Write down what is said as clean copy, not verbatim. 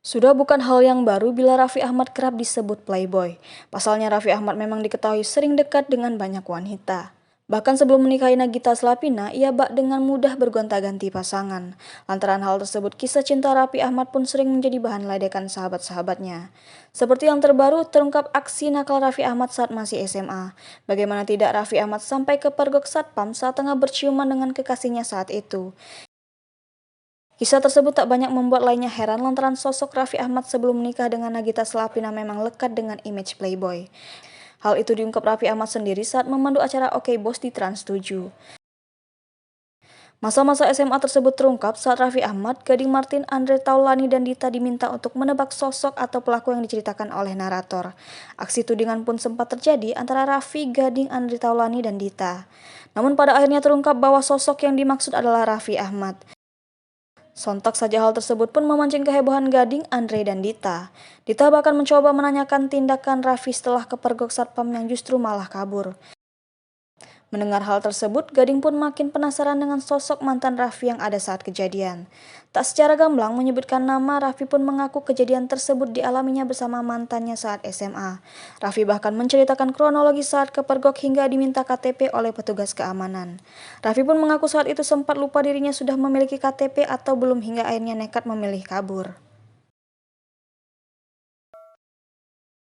Sudah bukan hal yang baru bila Raffi Ahmad kerap disebut playboy. Pasalnya Raffi Ahmad memang diketahui sering dekat dengan banyak wanita. Bahkan sebelum menikahi Nagita Slavina, ia bak dengan mudah bergonta-ganti pasangan. Lantaran hal tersebut, kisah cinta Raffi Ahmad pun sering menjadi bahan ledekan sahabat-sahabatnya. Seperti yang terbaru, terungkap aksi nakal Raffi Ahmad saat masih SMA. Bagaimana tidak Raffi Ahmad sampai kepergok satpam saat tengah berciuman dengan kekasihnya saat itu. Kisah tersebut tak banyak membuat lainnya heran lantaran sosok Raffi Ahmad sebelum menikah dengan Nagita Slavina memang lekat dengan image playboy. Hal itu diungkap Raffi Ahmad sendiri saat memandu acara Oke Bos di Trans 7. Masa-masa SMA tersebut terungkap saat Raffi Ahmad, Gading Martin, Andre Taulani, dan Dita diminta untuk menebak sosok atau pelaku yang diceritakan oleh narator. Aksi tudingan pun sempat terjadi antara Raffi, Gading, Andre Taulani, dan Dita. Namun pada akhirnya terungkap bahwa sosok yang dimaksud adalah Raffi Ahmad. Sontak saja hal tersebut pun memancing kehebohan Gading, Andre, dan Dita. Dita bahkan mencoba menanyakan tindakan Raffi setelah kepergok satpam yang justru malah kabur. Mendengar hal tersebut, Gading pun makin penasaran dengan sosok mantan Raffi yang ada saat kejadian. Tak secara gamblang menyebutkan nama, Raffi pun mengaku kejadian tersebut dialaminya bersama mantannya saat SMA. Raffi bahkan menceritakan kronologi saat kepergok hingga diminta KTP oleh petugas keamanan. Raffi pun mengaku saat itu sempat lupa dirinya sudah memiliki KTP atau belum hingga akhirnya nekat memilih kabur.